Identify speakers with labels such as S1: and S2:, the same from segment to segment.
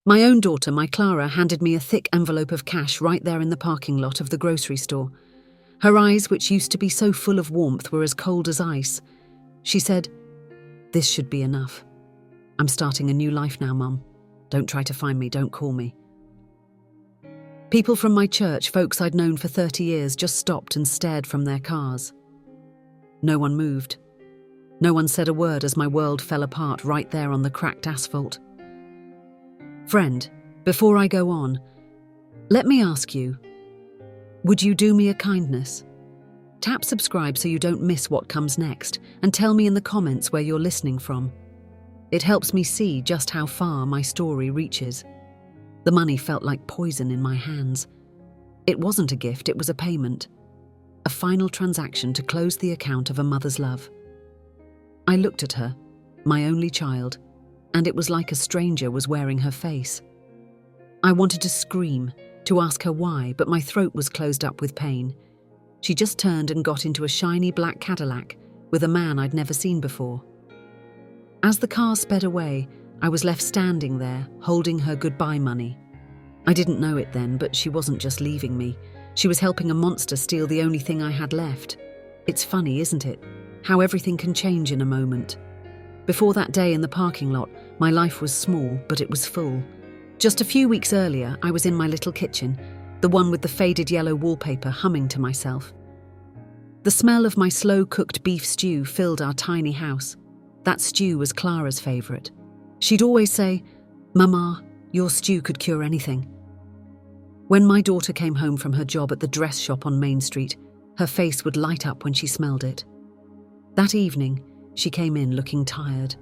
S1: My own daughter, my Clara, handed me a thick envelope of cash right there in the parking lot of the grocery store. Her eyes, which used to be so full of warmth, were as cold as ice. She said, "This should be enough. I'm starting a new life now, Mum. Don't try to find me, don't call me." People from my church, folks I'd known for 30 years, just stopped and stared from their cars. No one moved. No one said a word as my world fell apart right there on the cracked asphalt. Friend, before I go on, let me ask you, would you do me a kindness? Tap subscribe so you don't miss what comes next, and tell me in the comments where you're listening from. It helps me see just how far my story reaches. The money felt like poison in my hands. It wasn't a gift, it was a payment. A final transaction to close the account of a mother's love. I looked at her, my only child, and it was like a stranger was wearing her face. I wanted to scream, to ask her why, but my throat was closed up with pain. She just turned and got into a shiny black Cadillac with a man I'd never seen before. As the car sped away, I was left standing there, holding her goodbye money. I didn't know it then, but she wasn't just leaving me. She was helping a monster steal the only thing I had left. It's funny, isn't it? How everything can change in a moment. Before that day in the parking lot, my life was small, but it was full. Just a few weeks earlier, I was in my little kitchen, the one with the faded yellow wallpaper, humming to myself. The smell of my slow-cooked beef stew filled our tiny house. That stew was Clara's favourite. She'd always say, "Mama, your stew could cure anything." When my daughter came home from her job at the dress shop on Main Street, her face would light up when she smelled it. That evening, she came in looking tired.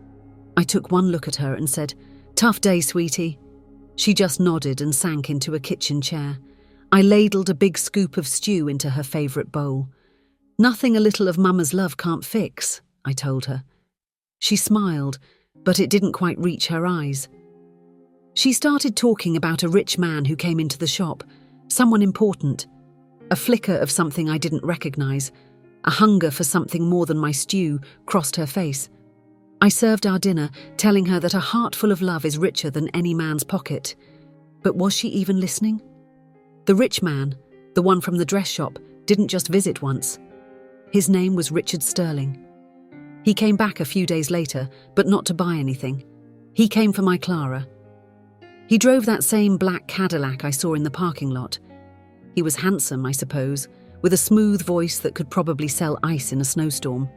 S1: I took one look at her and said, "Tough day, sweetie." She just nodded and sank into a kitchen chair. I ladled a big scoop of stew into her favourite bowl. "Nothing a little of Mama's love can't fix," I told her. She smiled, but it didn't quite reach her eyes. She started talking about a rich man who came into the shop, someone important. A flicker of something I didn't recognise, a hunger for something more than my stew, crossed her face. I served our dinner, telling her that a heart full of love is richer than any man's pocket. But was she even listening? The rich man, the one from the dress shop, didn't just visit once. His name was Richard Sterling. He came back a few days later, but not to buy anything. He came for my Clara. He drove that same black Cadillac I saw in the parking lot. He was handsome, I suppose, with a smooth voice that could probably sell ice in a snowstorm.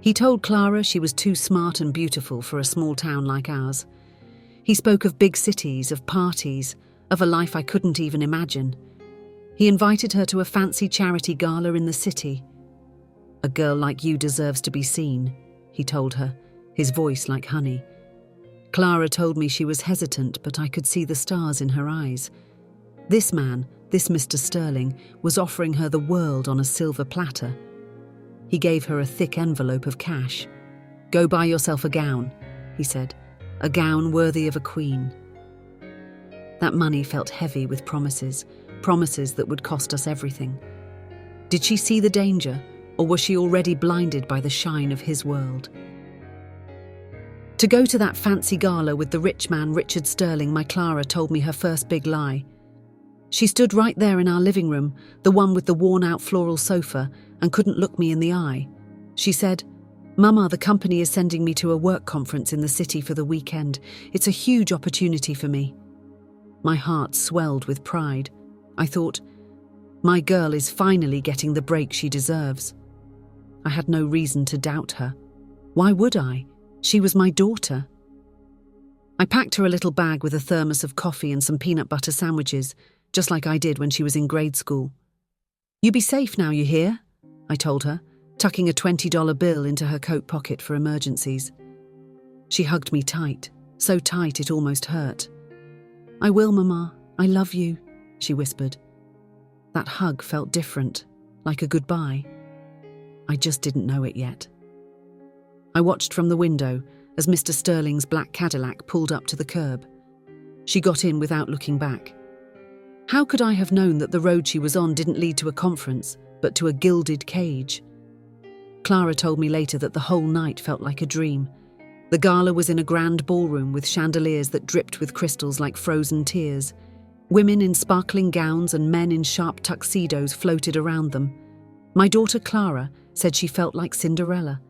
S1: He told Clara she was too smart and beautiful for a small town like ours. He spoke of big cities, of parties, of a life I couldn't even imagine. He invited her to a fancy charity gala in the city. "A girl like you deserves to be seen," he told her, his voice like honey. Clara told me she was hesitant, but I could see the stars in her eyes. This man, this Mr. Sterling, was offering her the world on a silver platter. He gave her a thick envelope of cash. "Go buy yourself a gown," he said, "a gown worthy of a queen." That money felt heavy with promises that would cost us everything. Did she see the danger, or was she already blinded by the shine of his world? To go to that fancy gala with the rich man Richard Sterling, my Clara told me her first big lie. She stood right there in our living room, the one with the worn-out floral sofa, and couldn't look me in the eye. She said, "Mama, the company is sending me to a work conference in the city for the weekend. It's a huge opportunity for me." My heart swelled with pride. I thought, my girl is finally getting the break she deserves. I had no reason to doubt her. Why would I? She was my daughter. I packed her a little bag with a thermos of coffee and some peanut butter sandwiches, just like I did when she was in grade school. "You be safe now, you hear?" I told her, tucking a $20 bill into her coat pocket for emergencies. She hugged me tight, so tight it almost hurt. "I will, Mama. I love you," she whispered. That hug felt different, like a goodbye. I just didn't know it yet. I watched from the window as Mr. Sterling's black Cadillac pulled up to the curb. She got in without looking back. How could I have known that the road she was on didn't lead to a conference, but to a gilded cage? Clara told me later that the whole night felt like a dream. The gala was in a grand ballroom with chandeliers that dripped with crystals like frozen tears. Women in sparkling gowns and men in sharp tuxedos floated around them. My daughter Clara said she felt like Cinderella.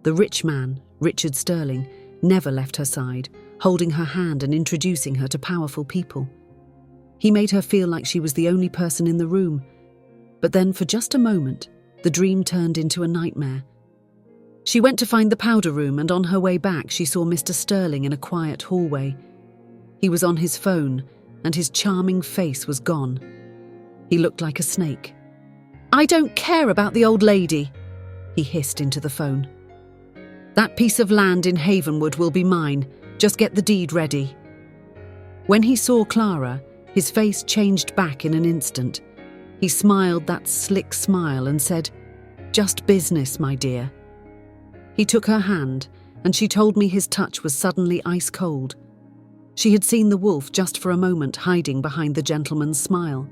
S1: The rich man, Richard Sterling, never left her side, holding her hand and introducing her to powerful people. He made her feel like she was the only person in the room. But then, for just a moment, the dream turned into a nightmare. She went to find the powder room, and on her way back she saw Mr. Sterling in a quiet hallway. He was on his phone, and his charming face was gone. He looked like a snake. "I don't care about the old lady," he hissed into the phone. "That piece of land in Havenwood will be mine. Just get the deed ready." When he saw Clara, his face changed back in an instant. He smiled that slick smile and said, "Just business, my dear." He took her hand, and she told me his touch was suddenly ice cold. She had seen the wolf just for a moment hiding behind the gentleman's smile.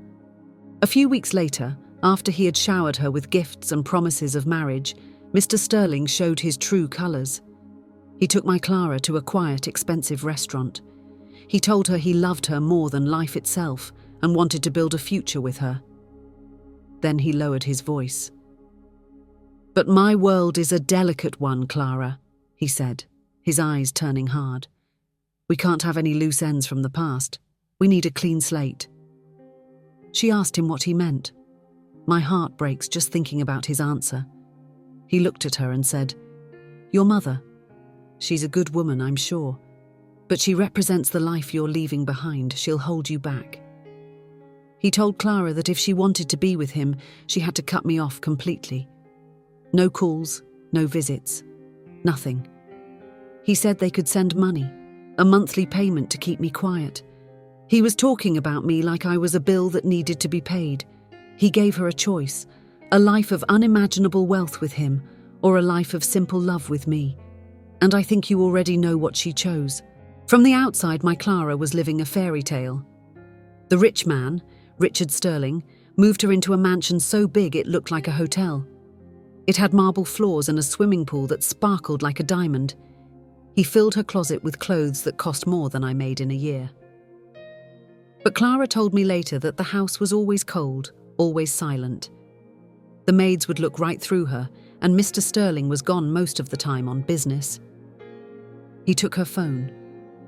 S1: A few weeks later, after he had showered her with gifts and promises of marriage, Mr. Sterling showed his true colours. He took my Clara to a quiet, expensive restaurant. He told her he loved her more than life itself and wanted to build a future with her. Then he lowered his voice. "But my world is a delicate one, Clara," he said, his eyes turning hard. "We can't have any loose ends from the past. We need a clean slate." She asked him what he meant. My heart breaks just thinking about his answer. He looked at her and said, "Your mother. She's a good woman, I'm sure. But she represents the life you're leaving behind. She'll hold you back." He told Clara that if she wanted to be with him, she had to cut me off completely. No calls, no visits, nothing. He said they could send money, a monthly payment to keep me quiet. He was talking about me like I was a bill that needed to be paid. He gave her a choice, a life of unimaginable wealth with him, or a life of simple love with me. And I think you already know what she chose. From the outside, my Clara was living a fairy tale. The rich man, Richard Sterling, moved her into a mansion so big it looked like a hotel. It had marble floors and a swimming pool that sparkled like a diamond. He filled her closet with clothes that cost more than I made in a year. But Clara told me later that the house was always cold, always silent. The maids would look right through her, and Mr. Sterling was gone most of the time on business. He took her phone,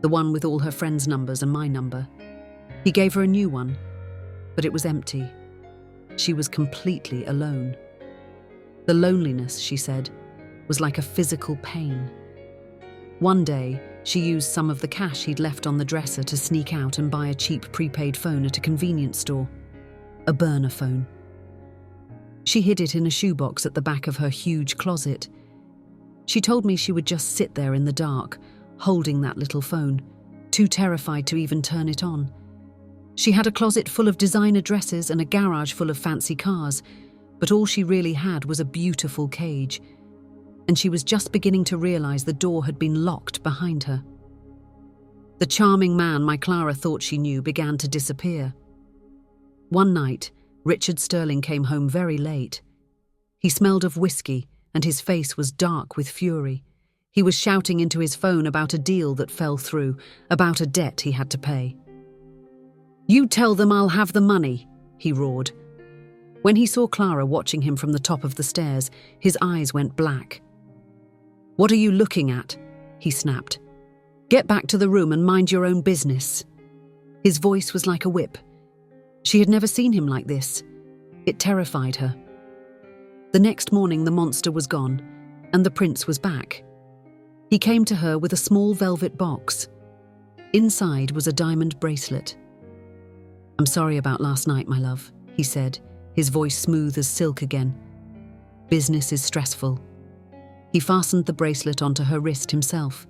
S1: the one with all her friends' numbers and my number. He gave her a new one, but it was empty. She was completely alone. The loneliness, she said, was like a physical pain. One day, she used some of the cash he'd left on the dresser to sneak out and buy a cheap prepaid phone at a convenience store. A burner phone. She hid it in a shoebox at the back of her huge closet. She told me she would just sit there in the dark, holding that little phone, too terrified to even turn it on. She had a closet full of designer dresses and a garage full of fancy cars, but all she really had was a beautiful cage, and she was just beginning to realize the door had been locked behind her. The charming man my Clara thought she knew began to disappear. One night, Richard Sterling came home very late. He smelled of whiskey, and his face was dark with fury. He was shouting into his phone about a deal that fell through, about a debt he had to pay. "You tell them I'll have the money," he roared. When he saw Clara watching him from the top of the stairs, his eyes went black. "What are you looking at?" he snapped. "Get back to the room and mind your own business." His voice was like a whip. She had never seen him like this. It terrified her. The next morning the monster was gone, and the prince was back. He came to her with a small velvet box. Inside was a diamond bracelet. "I'm sorry about last night, my love," he said, his voice smooth as silk again. "Business is stressful." He fastened the bracelet onto her wrist himself.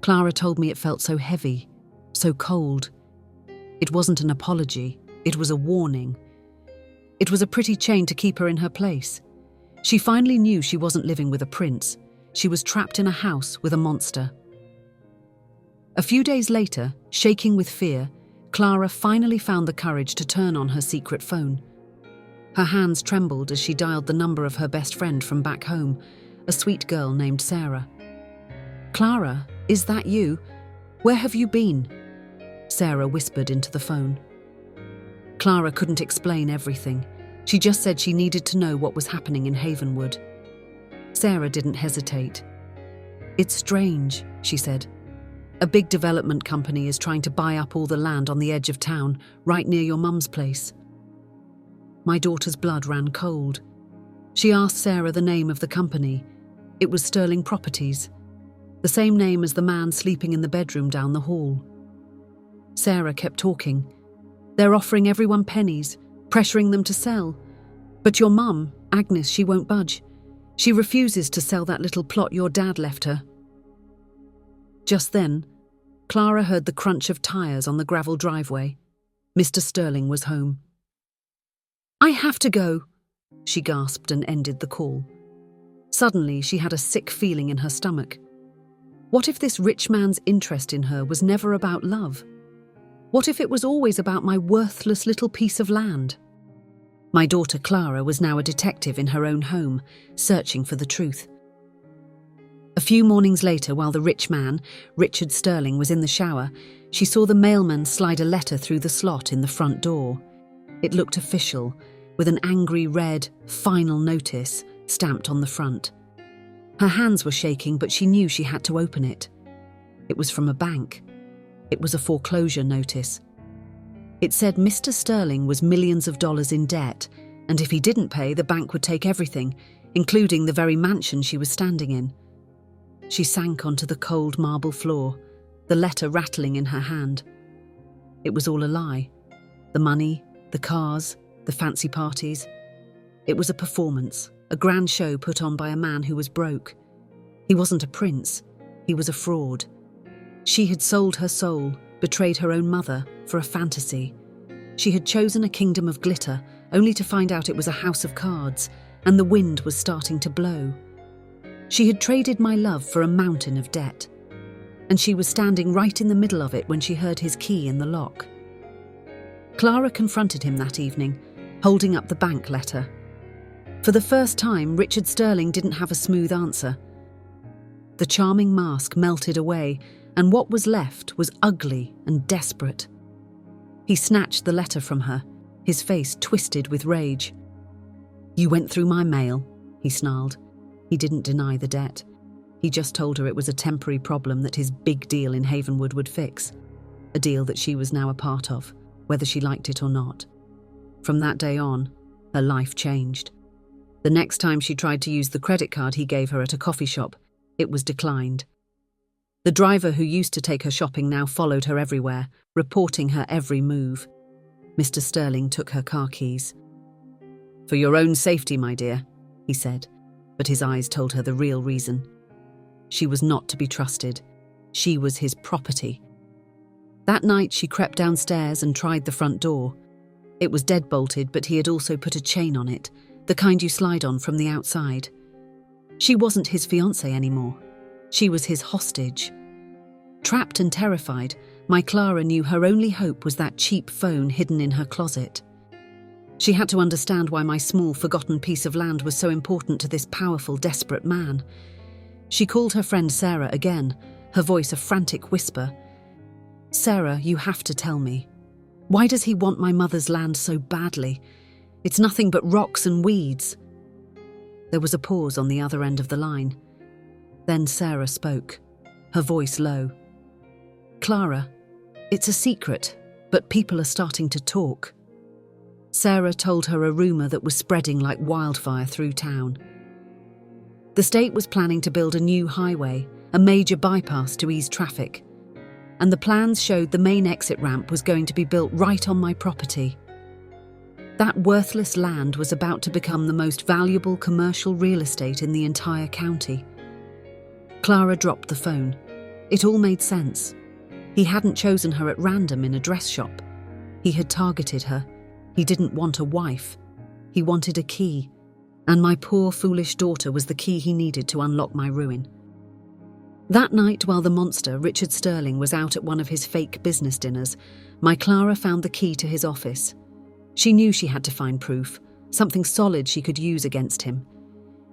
S1: Clara told me it felt so heavy, so cold. It wasn't an apology, it was a warning. It was a pretty chain to keep her in her place. She finally knew she wasn't living with a prince. She was trapped in a house with a monster. A few days later, shaking with fear, Clara finally found the courage to turn on her secret phone. Her hands trembled as she dialed the number of her best friend from back home, a sweet girl named Sarah. Clara, is that you? Where have you been? Sarah whispered into the phone. Clara couldn't explain everything. She just said she needed to know what was happening in Havenwood. Sarah didn't hesitate. It's strange, she said. A big development company is trying to buy up all the land on the edge of town, right near your mum's place. My daughter's blood ran cold. She asked Sarah the name of the company. It was Sterling Properties, the same name as the man sleeping in the bedroom down the hall. Sarah kept talking. They're offering everyone pennies, pressuring them to sell. But your mum, Agnes, she won't budge. She refuses to sell that little plot your dad left her. Just then, Clara heard the crunch of tyres on the gravel driveway. Mr. Sterling was home. I have to go, she gasped and ended the call. Suddenly, she had a sick feeling in her stomach. What if this rich man's interest in her was never about love? What if it was always about my worthless little piece of land? My daughter Clara was now a detective in her own home, searching for the truth. A few mornings later, while the rich man, Richard Sterling, was in the shower, she saw the mailman slide a letter through the slot in the front door. It looked official, with an angry red "Final Notice" stamped on the front. Her hands were shaking, but she knew she had to open it. It was from a bank. It was a foreclosure notice. It said Mr. Sterling was millions of dollars in debt, and if he didn't pay, the bank would take everything, including the very mansion she was standing in. She sank onto the cold marble floor, the letter rattling in her hand. It was all a lie. The money, the cars, the fancy parties. It was a performance, a grand show put on by a man who was broke. He wasn't a prince. He was a fraud. She had sold her soul, betrayed her own mother, for a fantasy. She had chosen a kingdom of glitter, only to find out it was a house of cards, and the wind was starting to blow. She had traded my love for a mountain of debt, and she was standing right in the middle of it when she heard his key in the lock. Clara confronted him that evening, holding up the bank letter. For the first time, Richard Sterling didn't have a smooth answer. The charming mask melted away, and what was left was ugly and desperate. He snatched the letter from her, his face twisted with rage. You went through my mail, he snarled. He didn't deny the debt. He just told her it was a temporary problem that his big deal in Havenwood would fix. A deal that she was now a part of, whether she liked it or not. From that day on, her life changed. The next time she tried to use the credit card he gave her at a coffee shop, it was declined. The driver who used to take her shopping now followed her everywhere, reporting her every move. Mr. Sterling took her car keys. For your own safety, my dear, he said, but his eyes told her the real reason. She was not to be trusted. She was his property. That night she crept downstairs and tried the front door. It was deadbolted, but he had also put a chain on it, the kind you slide on from the outside. She wasn't his fiancée anymore. She was his hostage. Trapped and terrified, my Clara knew her only hope was that cheap phone hidden in her closet. She had to understand why my small, forgotten piece of land was so important to this powerful, desperate man. She called her friend Sarah again, her voice a frantic whisper. Sarah, you have to tell me. Why does he want my mother's land so badly? It's nothing but rocks and weeds. There was a pause on the other end of the line. Then Sarah spoke, her voice low. Clara, it's a secret, but people are starting to talk. Sarah told her a rumour that was spreading like wildfire through town. The state was planning to build a new highway, a major bypass to ease traffic, and the plans showed the main exit ramp was going to be built right on my property. That worthless land was about to become the most valuable commercial real estate in the entire county. Clara dropped the phone. It all made sense. He hadn't chosen her at random in a dress shop. He had targeted her. He didn't want a wife. He wanted a key. And my poor, foolish daughter was the key he needed to unlock my ruin. That night, while the monster, Richard Sterling, was out at one of his fake business dinners, my Clara found the key to his office. She knew she had to find proof, something solid she could use against him.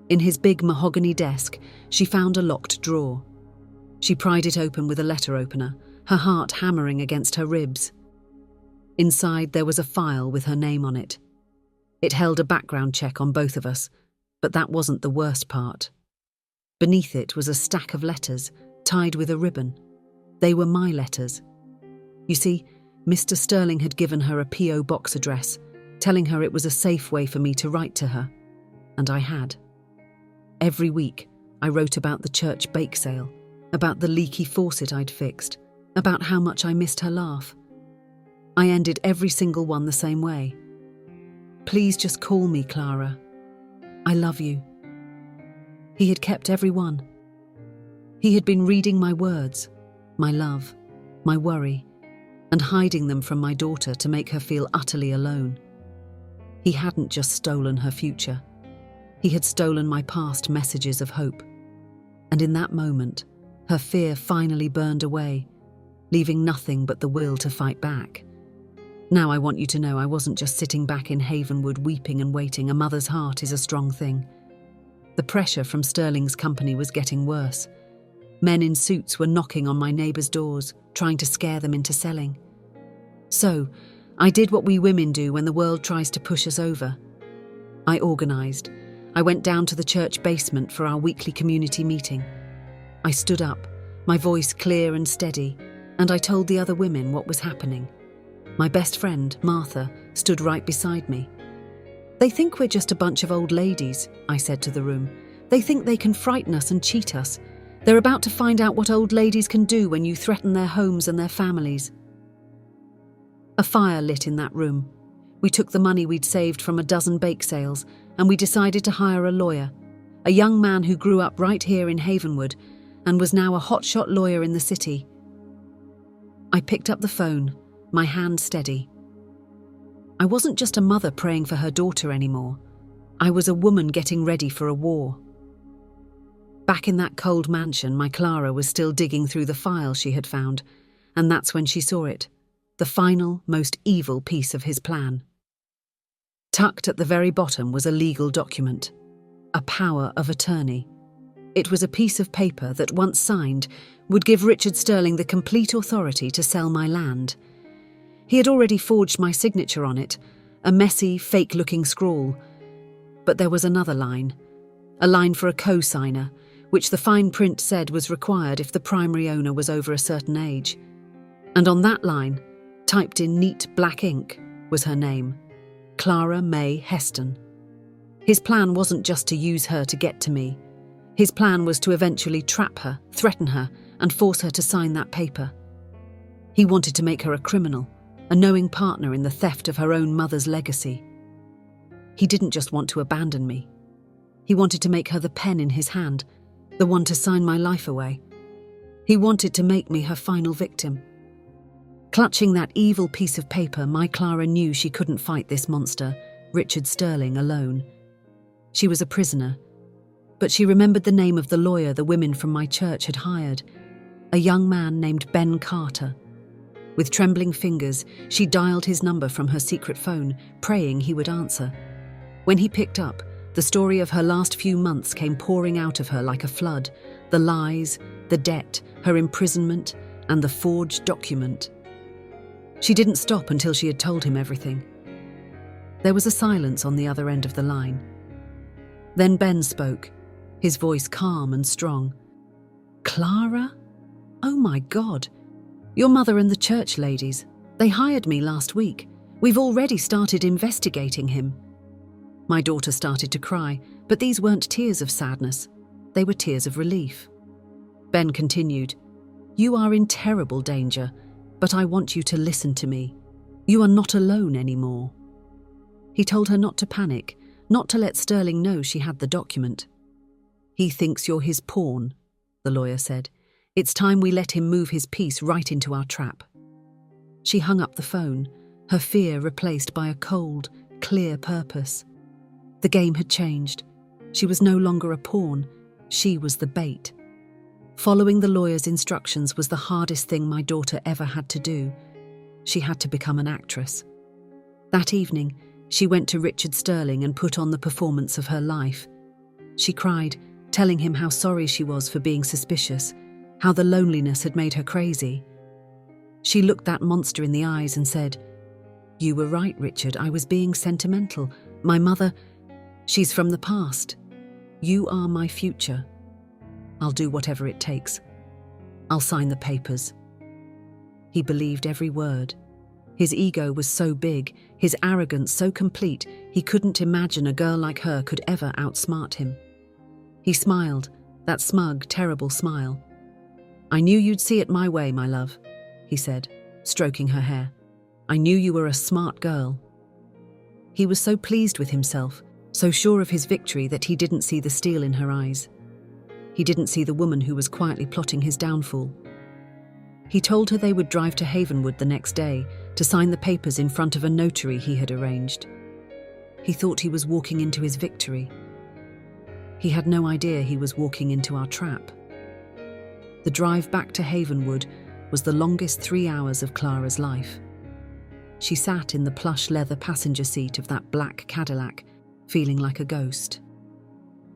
S1: In his big mahogany desk, she found a locked drawer. She pried it open with a letter opener, her heart hammering against her ribs. Inside there was a file with her name on it. It held a background check on both of us, but that wasn't the worst part. Beneath it was a stack of letters, tied with a ribbon. They were my letters. You see, Mr. Sterling had given her a P.O. box address, telling her it was a safe way for me to write to her. And I had. Every week, I wrote about the church bake sale, about the leaky faucet I'd fixed, about how much I missed her laugh. I ended every single one the same way. Please just call me, Clara. I love you. He had kept every one. He had been reading my words, my love, my worry, and hiding them from my daughter to make her feel utterly alone. He hadn't just stolen her future. He had stolen my past messages of hope. And in that moment, her fear finally burned away, leaving nothing but the will to fight back. Now I want you to know I wasn't just sitting back in Havenwood weeping and waiting. A mother's heart is a strong thing. The pressure from Sterling's company was getting worse. Men in suits were knocking on my neighbours' doors, trying to scare them into selling. So, I did what we women do when the world tries to push us over. I organised. I went down to the church basement for our weekly community meeting. I stood up, my voice clear and steady, and I told the other women what was happening. My best friend, Martha, stood right beside me. They think we're just a bunch of old ladies, I said to the room. They think they can frighten us and cheat us. They're about to find out what old ladies can do when you threaten their homes and their families. A fire lit in that room. We took the money we'd saved from a dozen bake sales and we decided to hire a lawyer, a young man who grew up right here in Havenwood and was now a hotshot lawyer in the city. I picked up the phone, my hand steady. I wasn't just a mother praying for her daughter anymore. I was a woman getting ready for a war. Back in that cold mansion, my Clara was still digging through the file she had found, and that's when she saw it, the final, most evil piece of his plan. Tucked at the very bottom was a legal document, a power of attorney. It was a piece of paper that, once signed, would give Richard Sterling the complete authority to sell my land. He had already forged my signature on it, a messy, fake-looking scrawl. But there was another line, a line for a co-signer, which the fine print said was required if the primary owner was over a certain age. And on that line, typed in neat black ink, was her name, Clara May Heston. His plan wasn't just to use her to get to me. His plan was to eventually trap her, threaten her, and force her to sign that paper. He wanted to make her a criminal, a knowing partner in the theft of her own mother's legacy. He didn't just want to abandon me. He wanted to make her the pen in his hand, the one to sign my life away. He wanted to make me her final victim. Clutching that evil piece of paper, my Clara knew she couldn't fight this monster, Richard Sterling, alone. She was a prisoner, but she remembered the name of the lawyer the women from my church had hired, a young man named Ben Carter. With trembling fingers, she dialed his number from her secret phone, praying he would answer. When he picked up, the story of her last few months came pouring out of her like a flood, the lies, the debt, her imprisonment, and the forged document. She didn't stop until she had told him everything. There was a silence on the other end of the line. Then Ben spoke, his voice calm and strong. "Clara? Oh my God! Your mother and the church ladies. They hired me last week. We've already started investigating him." My daughter started to cry, but these weren't tears of sadness. They were tears of relief. Ben continued, "You are in terrible danger, but I want you to listen to me. You are not alone anymore." He told her not to panic, not to let Sterling know she had the document. "He thinks you're his pawn," the lawyer said. "It's time we let him move his piece right into our trap." She hung up the phone, her fear replaced by a cold, clear purpose. The game had changed. She was no longer a pawn. She was the bait. Following the lawyer's instructions was the hardest thing my daughter ever had to do. She had to become an actress. That evening, she went to Richard Sterling and put on the performance of her life. She cried, telling him how sorry she was for being suspicious, how the loneliness had made her crazy. She looked that monster in the eyes and said, "You were right, Richard, I was being sentimental. My mother, she's from the past. You are my future. I'll do whatever it takes. I'll sign the papers." He believed every word. His ego was so big, his arrogance so complete, he couldn't imagine a girl like her could ever outsmart him. He smiled, that smug, terrible smile. "I knew you'd see it my way, my love," he said, stroking her hair. "I knew you were a smart girl." He was so pleased with himself, so sure of his victory that he didn't see the steel in her eyes. He didn't see the woman who was quietly plotting his downfall. He told her they would drive to Havenwood the next day to sign the papers in front of a notary he had arranged. He thought he was walking into his victory. He had no idea he was walking into our trap. The drive back to Havenwood was the longest 3 hours of Clara's life. She sat in the plush leather passenger seat of that black Cadillac, feeling like a ghost.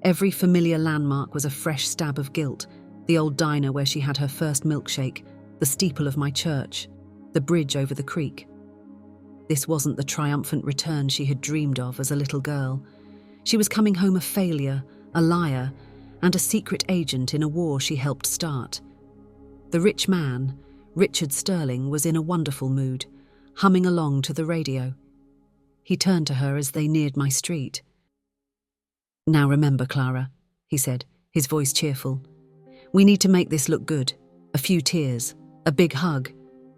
S1: Every familiar landmark was a fresh stab of guilt: the old diner where she had her first milkshake, the steeple of my church, the bridge over the creek. This wasn't the triumphant return she had dreamed of as a little girl. She was coming home a failure, a liar, and a secret agent in a war she helped start. The rich man, Richard Sterling, was in a wonderful mood, humming along to the radio. He turned to her as they neared my street. "Now remember, Clara," he said, his voice cheerful. "We need to make this look good. A few tears, a big hug.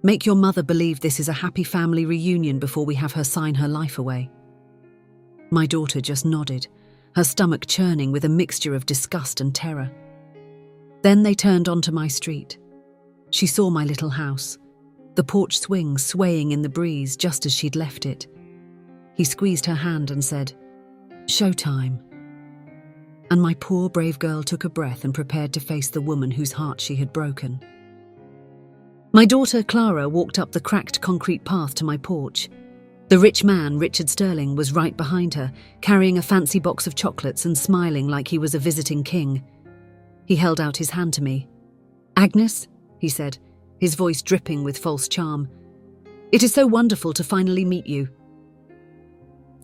S1: Make your mother believe this is a happy family reunion before we have her sign her life away." My daughter just nodded, her stomach churning with a mixture of disgust and terror. Then they turned onto my street. She saw my little house, the porch swing swaying in the breeze just as she'd left it. He squeezed her hand and said, "Showtime." And my poor brave girl took a breath and prepared to face the woman whose heart she had broken. My daughter Clara walked up the cracked concrete path to my porch. The rich man, Richard Sterling, was right behind her, carrying a fancy box of chocolates and smiling like he was a visiting king. He held out his hand to me. "Agnes," he said, his voice dripping with false charm, "it is so wonderful to finally meet you."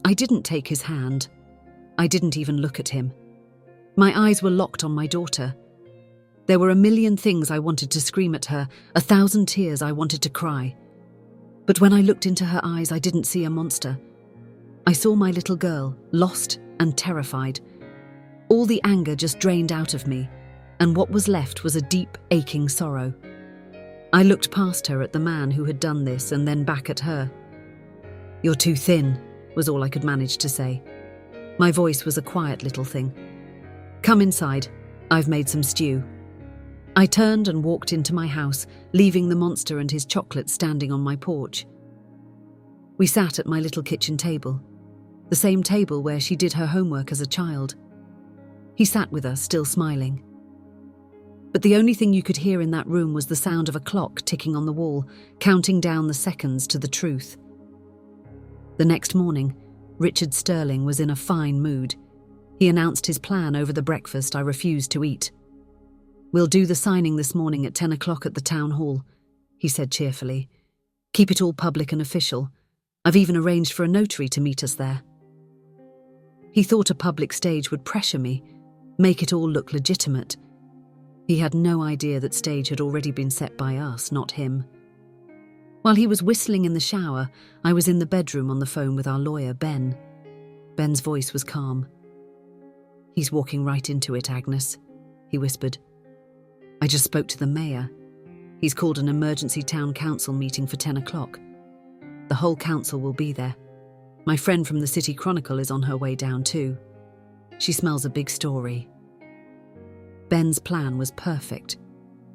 S1: I didn't take his hand. I didn't even look at him. My eyes were locked on my daughter. There were a million things I wanted to scream at her, 1,000 tears I wanted to cry. But when I looked into her eyes, I didn't see a monster. I saw my little girl, lost and terrified. All the anger just drained out of me, and what was left was a deep, aching sorrow. I looked past her at the man who had done this and then back at her. "You're too thin," was all I could manage to say. My voice was a quiet little thing. "Come inside. I've made some stew." I turned and walked into my house, leaving the monster and his chocolate standing on my porch. We sat at my little kitchen table, the same table where she did her homework as a child. He sat with us, still smiling. But the only thing you could hear in that room was the sound of a clock ticking on the wall, counting down the seconds to the truth. The next morning, Richard Sterling was in a fine mood. He announced his plan over the breakfast I refused to eat. "We'll do the signing this morning at 10 o'clock at the town hall," he said cheerfully. "Keep it all public and official. I've even arranged for a notary to meet us there." He thought a public stage would pressure me, make it all look legitimate. He had no idea that stage had already been set by us, not him. While he was whistling in the shower, I was in the bedroom on the phone with our lawyer, Ben. Ben's voice was calm. "He's walking right into it, Agnes," he whispered. "I just spoke to the mayor. He's called an emergency town council meeting for 10 o'clock. The whole council will be there. My friend from the City Chronicle is on her way down too. She smells a big story." Ben's plan was perfect.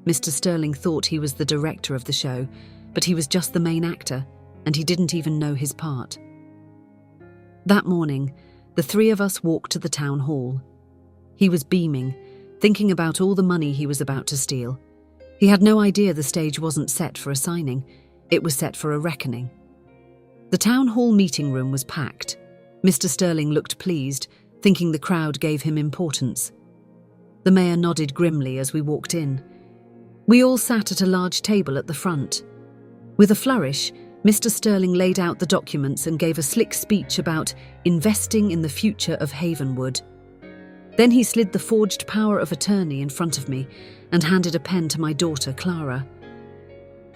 S1: Mr. Sterling thought he was the director of the show, but he was just the main actor, and he didn't even know his part. That morning, the three of us walked to the town hall. He was beaming, thinking about all the money he was about to steal. He had no idea the stage wasn't set for a signing, it was set for a reckoning. The town hall meeting room was packed. Mr. Sterling looked pleased, thinking the crowd gave him importance. The mayor nodded grimly as we walked in. We all sat at a large table at the front. With a flourish, Mr. Sterling laid out the documents and gave a slick speech about investing in the future of Havenwood. Then he slid the forged power of attorney in front of me and handed a pen to my daughter, Clara.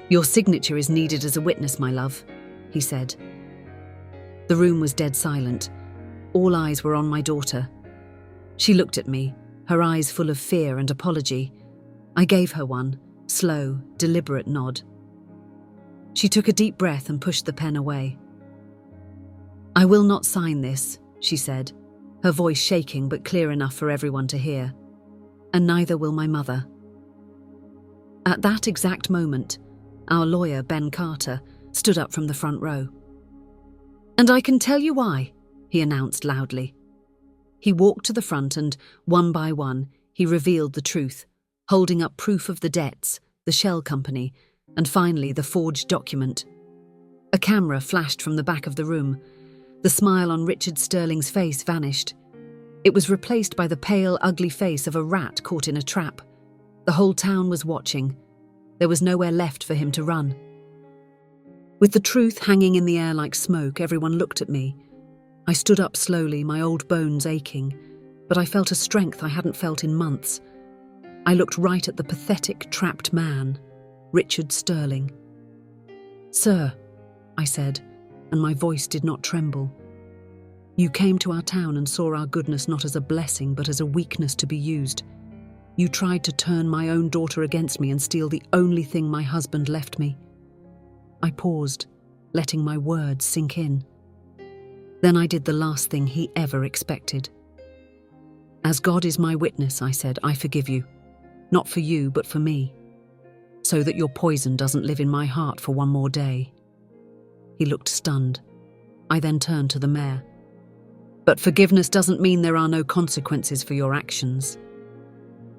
S1: "Your signature is needed as a witness, my love," he said. The room was dead silent. All eyes were on my daughter. She looked at me, her eyes full of fear and apology. I gave her one, slow, deliberate nod. She took a deep breath and pushed the pen away. "I will not sign this," she said, her voice shaking but clear enough for everyone to hear. "And neither will my mother." At that exact moment, our lawyer, Ben Carter, stood up from the front row. "And I can tell you why," he announced loudly. He walked to the front and, one by one, he revealed the truth, holding up proof of the debts, the shell company, and finally the forged document. A camera flashed from the back of the room. The smile on Richard Sterling's face vanished. It was replaced by the pale, ugly face of a rat caught in a trap. The whole town was watching. There was nowhere left for him to run. With the truth hanging in the air like smoke, everyone looked at me. I stood up slowly, my old bones aching, but I felt a strength I hadn't felt in months. I looked right at the pathetic, trapped man, Richard Sterling. "Sir," I said, and my voice did not tremble. "You came to our town and saw our goodness not as a blessing but as a weakness to be used. You tried to turn my own daughter against me and steal the only thing my husband left me." I paused, letting my words sink in. Then I did the last thing he ever expected. "As God is my witness," I said, "I forgive you. Not for you, but for me. So that your poison doesn't live in my heart for one more day." He looked stunned. I then turned to the mayor. "But forgiveness doesn't mean there are no consequences for your actions."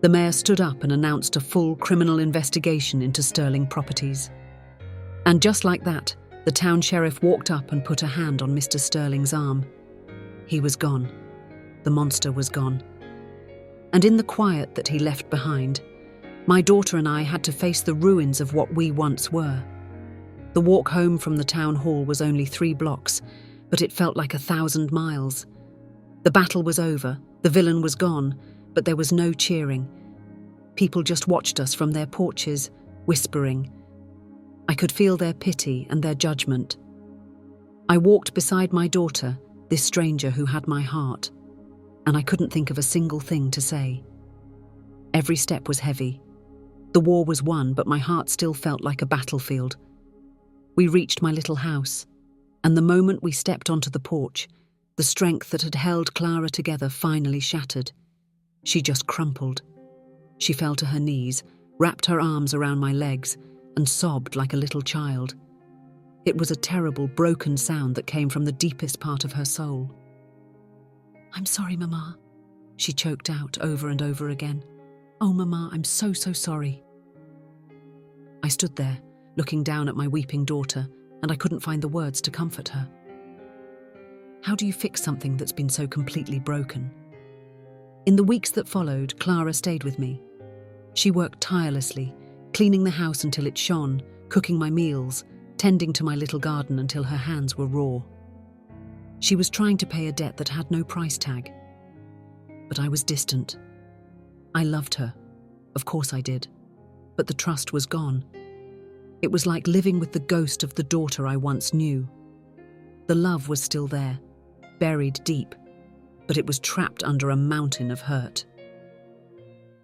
S1: The mayor stood up and announced a full criminal investigation into Sterling Properties. And just like that, the town sheriff walked up and put a hand on Mr. Sterling's arm. He was gone. The monster was gone. And in the quiet that he left behind, my daughter and I had to face the ruins of what we once were. The walk home from the town hall was only 3 blocks, but it felt like 1,000 miles. The battle was over, the villain was gone, but there was no cheering. People just watched us from their porches, whispering. I could feel their pity and their judgment. I walked beside my daughter, this stranger who had my heart, and I couldn't think of a single thing to say. Every step was heavy. The war was won, but my heart still felt like a battlefield. We reached my little house, and the moment we stepped onto the porch, the strength that had held Clara together finally shattered. She just crumpled. She fell to her knees, wrapped her arms around my legs, and sobbed like a little child. It was a terrible, broken sound that came from the deepest part of her soul. "I'm sorry, Mama," she choked out over and over again. "Oh, Mama, I'm so sorry." I stood there, looking down at my weeping daughter, and I couldn't find the words to comfort her. How do you fix something that's been so completely broken? In the weeks that followed, Clara stayed with me. She worked tirelessly, cleaning the house until it shone, cooking my meals, tending to my little garden until her hands were raw. She was trying to pay a debt that had no price tag. But I was distant. I loved her. Of course I did. But the trust was gone. It was like living with the ghost of the daughter I once knew. The love was still there, buried deep, but it was trapped under a mountain of hurt.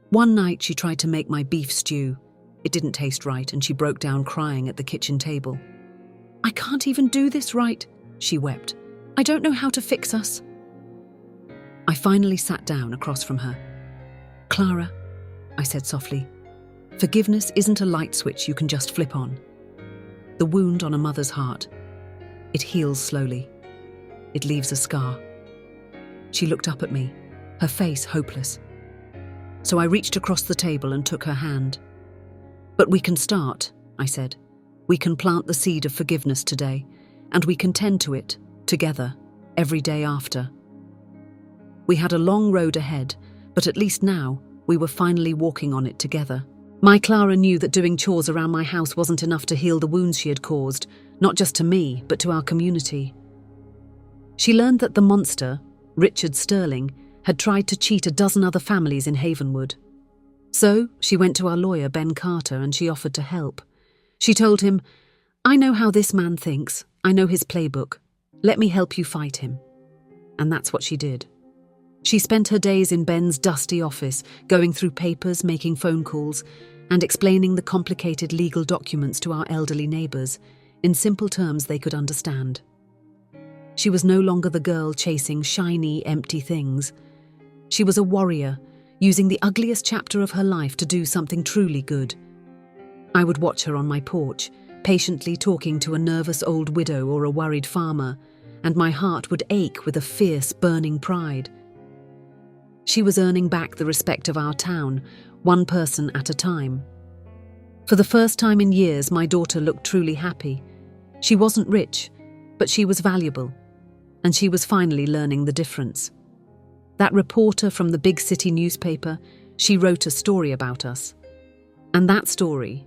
S1: One night she tried to make my beef stew. It didn't taste right, and she broke down crying at the kitchen table. "I can't even do this right," she wept. "I don't know how to fix us." I finally sat down across from her. "Clara," I said softly, "forgiveness isn't a light switch you can just flip on. The wound on a mother's heart, it heals slowly. It leaves a scar." She looked up at me, her face hopeless. So I reached across the table and took her hand. "But we can start," I said. "We can plant the seed of forgiveness today, and we can tend to it, together, every day after." We had a long road ahead, but at least now, we were finally walking on it together. My Clara knew that doing chores around my house wasn't enough to heal the wounds she had caused, not just to me, but to our community. She learned that the monster, Richard Sterling, had tried to cheat a dozen other families in Havenwood. So she went to our lawyer, Ben Carter, and she offered to help. She told him, "I know how this man thinks. I know his playbook. Let me help you fight him." And that's what she did. She spent her days in Ben's dusty office, going through papers, making phone calls, and explaining the complicated legal documents to our elderly neighbours in simple terms they could understand. She was no longer the girl chasing shiny, empty things. She was a warrior, using the ugliest chapter of her life to do something truly good. I would watch her on my porch, patiently talking to a nervous old widow or a worried farmer, and my heart would ache with a fierce, burning pride. She was earning back the respect of our town, one person at a time. For the first time in years, my daughter looked truly happy. She wasn't rich, but she was valuable, and she was finally learning the difference. That reporter from the big city newspaper, she wrote a story about us. And that story,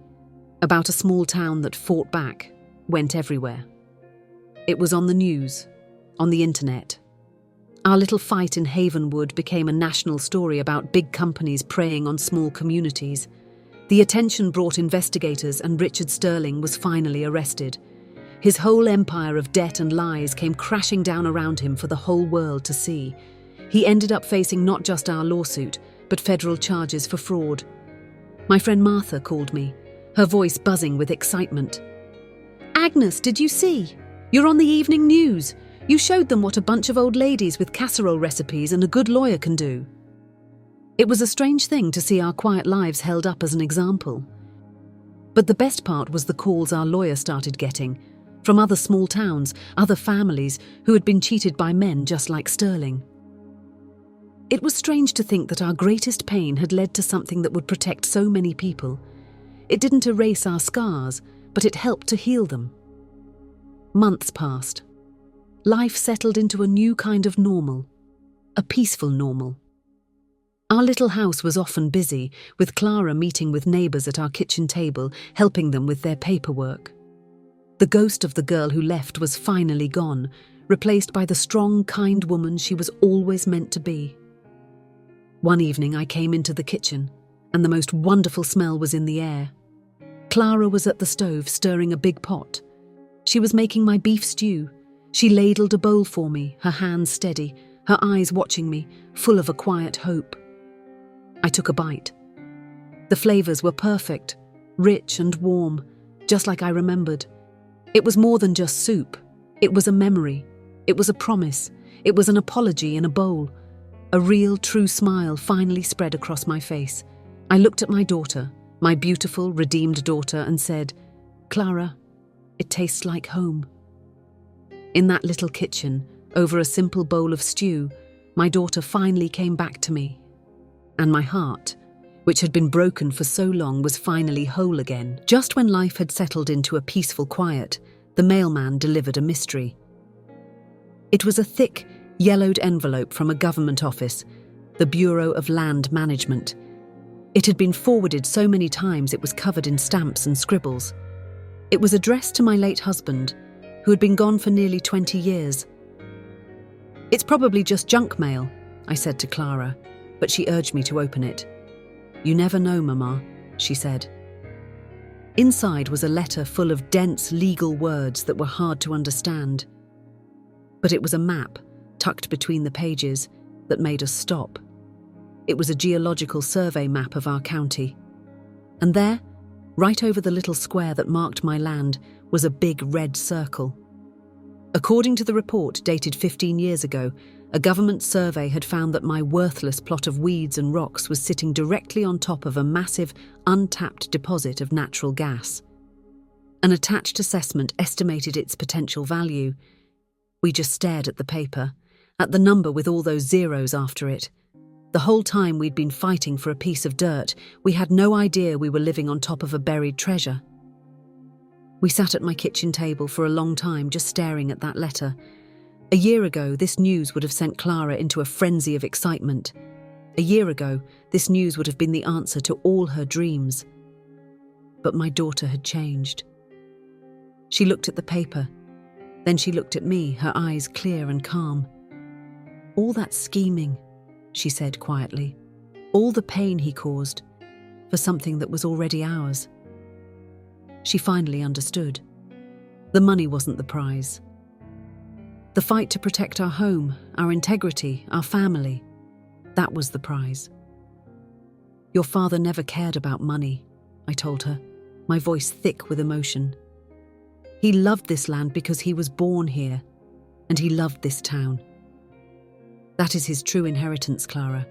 S1: about a small town that fought back, went everywhere. It was on the news, on the internet. Our little fight in Havenwood became a national story about big companies preying on small communities. The attention brought investigators, and Richard Sterling was finally arrested. His whole empire of debt and lies came crashing down around him for the whole world to see. He ended up facing not just our lawsuit, but federal charges for fraud. My friend Martha called me, her voice buzzing with excitement. "Agnes, did you see? You're on the evening news. You showed them what a bunch of old ladies with casserole recipes and a good lawyer can do." It was a strange thing to see our quiet lives held up as an example. But the best part was the calls our lawyer started getting, from other small towns, other families who had been cheated by men just like Sterling. It was strange to think that our greatest pain had led to something that would protect so many people. It didn't erase our scars, but it helped to heal them. Months passed. Life settled into a new kind of normal, a peaceful normal. Our little house was often busy, with Clara meeting with neighbours at our kitchen table, helping them with their paperwork. The ghost of the girl who left was finally gone, replaced by the strong, kind woman she was always meant to be. One evening I came into the kitchen, and the most wonderful smell was in the air. Clara was at the stove stirring a big pot. She was making my beef stew. She ladled a bowl for me, her hands steady, her eyes watching me, full of a quiet hope. I took a bite. The flavours were perfect, rich and warm, just like I remembered. It was more than just soup. It was a memory. It was a promise. It was an apology in a bowl. A real, true smile finally spread across my face. I looked at my daughter, my beautiful, redeemed daughter, and said, "Clara, it tastes like home." In that little kitchen, over a simple bowl of stew, my daughter finally came back to me. And my heart, which had been broken for so long, was finally whole again. Just when life had settled into a peaceful quiet, the mailman delivered a mystery. It was a thick, yellowed envelope from a government office, the Bureau of Land Management. It had been forwarded so many times it was covered in stamps and scribbles. It was addressed to my late husband, who had been gone for nearly 20 years. "It's probably just junk mail," I said to Clara, but she urged me to open it. "You never know, Mama," she said. Inside was a letter full of dense legal words that were hard to understand. But it was a map, tucked between the pages, that made us stop. It was a geological survey map of our county. And there, right over the little square that marked my land, was a big red circle. According to the report dated 15 years ago, a government survey had found that my worthless plot of weeds and rocks was sitting directly on top of a massive, untapped deposit of natural gas. An attached assessment estimated its potential value. We just stared at the paper, at the number with all those zeros after it. The whole time we'd been fighting for a piece of dirt, we had no idea we were living on top of a buried treasure. We sat at my kitchen table for a long time just staring at that letter. A year ago, this news would have sent Clara into a frenzy of excitement. A year ago, this news would have been the answer to all her dreams. But my daughter had changed. She looked at the paper. Then she looked at me, her eyes clear and calm. "All that scheming," she said quietly. "All the pain he caused for something that was already ours." She finally understood. The money wasn't the prize. The fight to protect our home, our integrity, our family, that was the prize. "Your father never cared about money," I told her, my voice thick with emotion. "He loved this land because he was born here, and he loved this town. That is his true inheritance, Clara.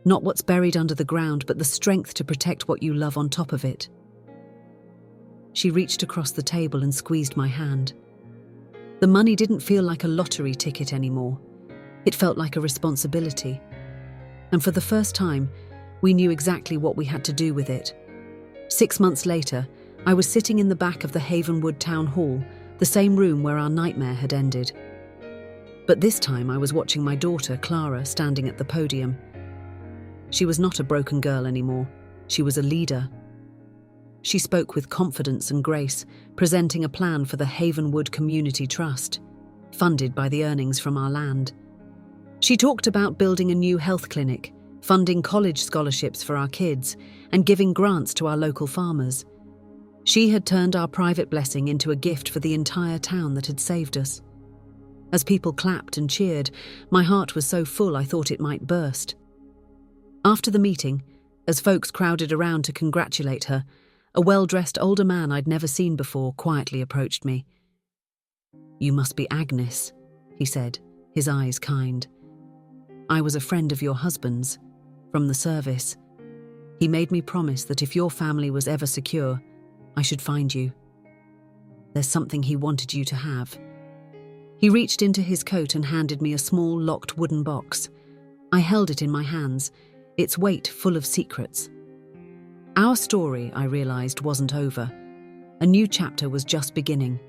S1: Not what's buried under the ground, but the strength to protect what you love on top of it." She reached across the table and squeezed my hand. The money didn't feel like a lottery ticket anymore. It felt like a responsibility. And for the first time, we knew exactly what we had to do with it. 6 months later, I was sitting in the back of the Havenwood Town Hall, the same room where our nightmare had ended. But this time I was watching my daughter, Clara, standing at the podium. She was not a broken girl anymore. She was a leader. She spoke with confidence and grace, presenting a plan for the Havenwood Community Trust, funded by the earnings from our land. She talked about building a new health clinic, funding college scholarships for our kids, and giving grants to our local farmers. She had turned our private blessing into a gift for the entire town that had saved us. As people clapped and cheered, my heart was so full I thought it might burst. After the meeting, as folks crowded around to congratulate her, a well-dressed older man I'd never seen before quietly approached me. "You must be Agnes," he said, his eyes kind. "I was a friend of your husband's, from the service. He made me promise that if your family was ever secure, I should find you. There's something he wanted you to have." He reached into his coat and handed me a small, locked wooden box. I held it in my hands, its weight full of secrets. Our story, I realized, wasn't over. A new chapter was just beginning.